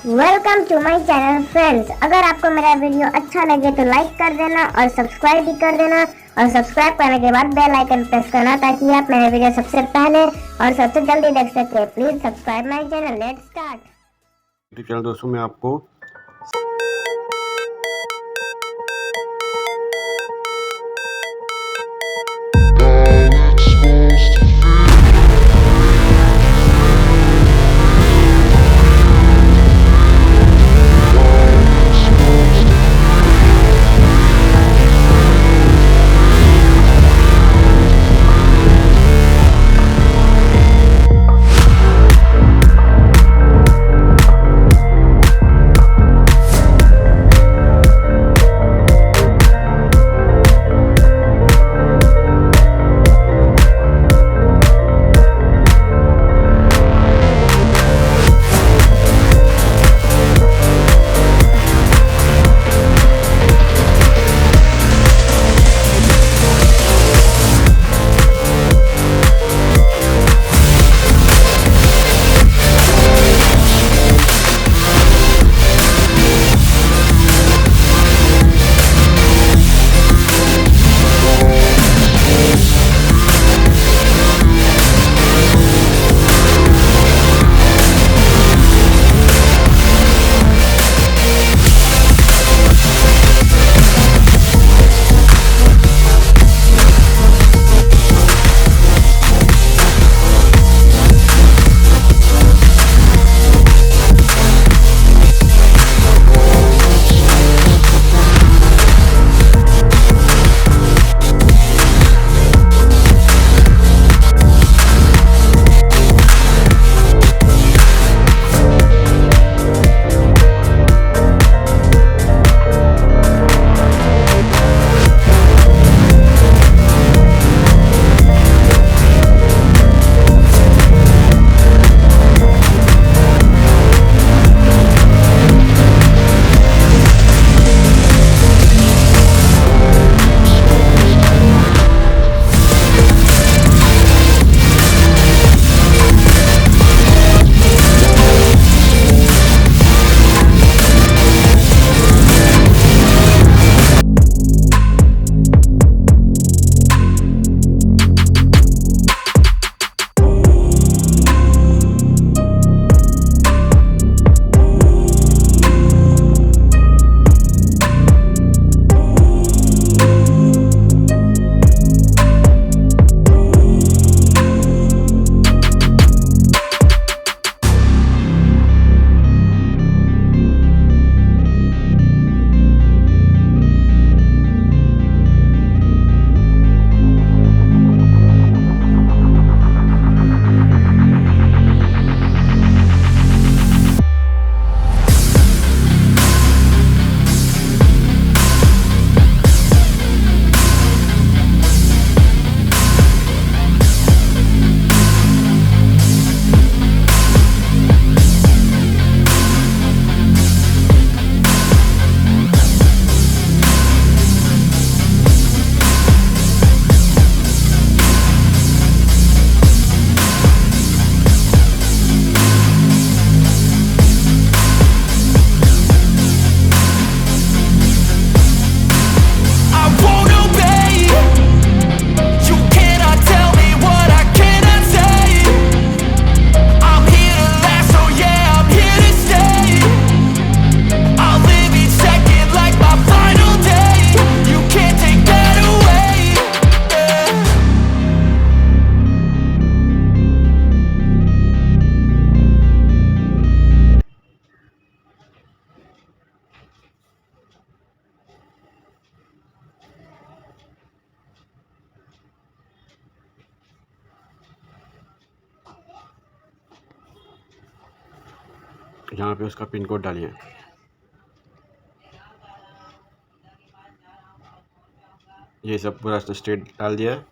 Welcome to my channel friends. अगर आपको मेरा वीडियो अच्छा लगे तो लाइक कर देना और सब्सक्राइब भी कर देना, और सब्सक्राइब करने के बाद बेल आइकन प्रेस करना ताकि आप मेरे वीडियो सबसे पहले और सबसे जल्दी देख सके। Please subscribe my channel. Let's start. Channel दोस्तों मैं आपको यहाँ पे उसका पिन कोड डालिए। ये सब पूरा स्टेट डाल दिया है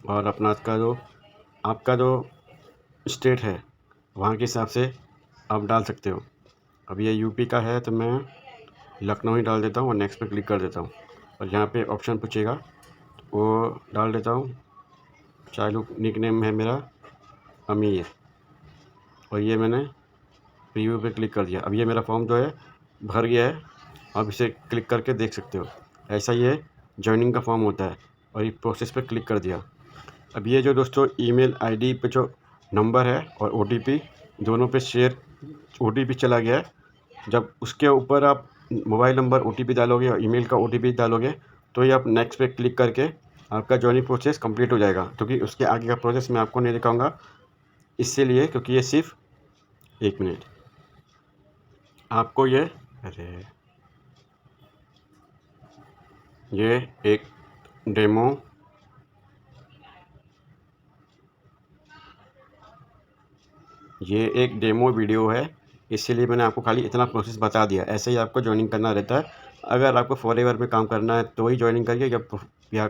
और अपना आपका जो स्टेट है वहाँ के हिसाब से आप डाल सकते हो। अब ये यूपी का है तो मैं लखनऊ ही डाल देता हूँ और नेक्स्ट पे क्लिक कर देता हूँ। और यहाँ पे ऑप्शन पूछेगा वो डाल देता हूँ। चाइल्ड निक नेम है मेरा अमीर, और ये मैंने प्रीव्यू पे क्लिक कर दिया। अब ये मेरा फॉर्म जो है भर गया है, आप इसे क्लिक करके देख सकते हो। ऐसा ये जॉइनिंग का फॉर्म होता है और ये प्रोसेस पे क्लिक कर दिया। अब ये जो दोस्तों ईमेल आईडी पे जो नंबर है और ओटीपी दोनों पे शेयर ओटीपी चला गया है। जब उसके ऊपर आप मोबाइल नंबर ओटीपी डालोगे और ईमेल का ओटीपी डालोगे तो ये आप नेक्स्ट पे क्लिक करके आपका जॉइनिंग प्रोसेस कंप्लीट हो जाएगा। क्योंकि उसके आगे का प्रोसेस मैं आपको नहीं दिखाऊंगा इसीलिए, क्योंकि ये सिर्फ 1 मिनट आपको ये एक डेमो वीडियो है, इसीलिए मैंने आपको खाली इतना प्रोसेस बता दिया। ऐसे ही आपको ज्वाइनिंग करना रहता है। अगर आपको फॉरएवर में काम करना है तो ही ज्वाइनिंग करिए, या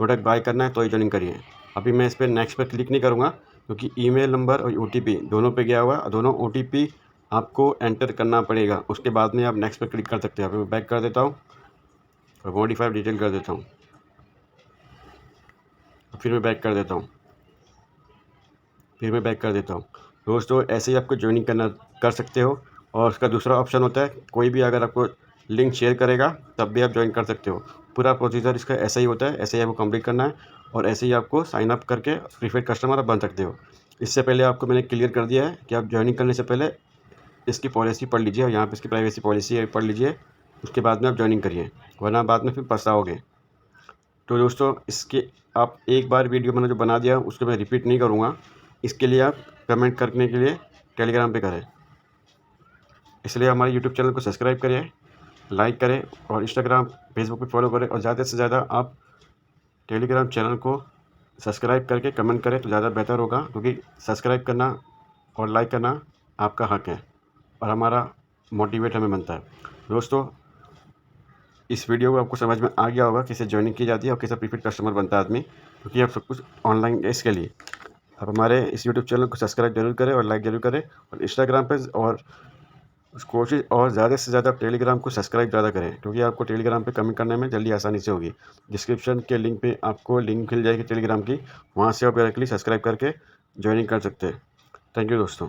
प्रोडक्ट बाय करना है तो ही ज्वाइनिंग करिए। अभी मैं इस पर नेक्स्ट पर क्लिक नहीं करूँगा क्योंकि ईमेल नंबर और ओटीपी दोनों पे गया हुआ है। दोनों ओटीपी आपको एंटर करना पड़ेगा, उसके बाद में आप नेक्स्ट पर क्लिक कर सकते हैं। अभी मैं बैक कर देता हूँ और मॉडिफाई डिटेल कर देता हूँ, फिर मैं बैक कर देता हूँ। दोस्तों ऐसे ही आपको ज्वाइनिंग कर सकते हो। और उसका दूसरा ऑप्शन होता है, कोई भी अगर आपको लिंक शेयर करेगा तब भी आप ज्वाइन कर सकते हो। पूरा प्रोसीजर इसका ऐसा ही होता है, ऐसे ही आपको कंप्लीट करना है और ऐसे ही आपको साइन अप करके प्रीपेड कस्टमर आप बन सकते हो। इससे पहले आपको मैंने क्लियर कर दिया है कि आप ज्वाइनिंग करने से पहले इसकी पॉलिसी पढ़ लीजिए और यहाँ पर इसकी प्राइवेसी पॉलिसी पढ़ लीजिए, उसके बाद में आप ज्वाइनिंग करिए, वरना बाद में फिर पछताओगे। तो दोस्तों इसके आप एक बार वीडियो मैंने जो बना दिया उसको मैं रिपीट नहीं करूँगा। इसके लिए आप कमेंट करने के लिए टेलीग्राम पे करें, इसलिए हमारे यूट्यूब चैनल को सब्सक्राइब करें, लाइक करें और इंस्टाग्राम फेसबुक पे फॉलो करें। और ज़्यादा से ज़्यादा आप टेलीग्राम चैनल को सब्सक्राइब करके कमेंट करें तो ज़्यादा बेहतर होगा, क्योंकि सब्सक्राइब करना और लाइक करना आपका हक है और हमारा मोटिवेट हमें बनता है। दोस्तों इस वीडियो को आपको समझ में आ गया होगा कैसे ज्वाइनिंग की जाती है और कैसे प्रीपेड कस्टमर बनता है आदमी, क्योंकि आप सब कुछ ऑनलाइन है। इसके लिए आप हमारे इस यूट्यूब चैनल को सब्सक्राइब जरूर करें और लाइक जरूर करें और इंस्टाग्राम पे और कोशिश और ज़्यादा से ज़्यादा टेलीग्राम को सब्सक्राइब ज़्यादा करें, क्योंकि आपको टेलीग्राम पे कमेंट करने में जल्दी आसानी से होगी। डिस्क्रिप्शन के लिंक पे आपको लिंक मिल जाएगी टेलीग्राम की, वहाँ से आप डायरेक्टली सब्सक्राइब करके ज्वाइनिंग कर सकते हैं। थैंक यू दोस्तों।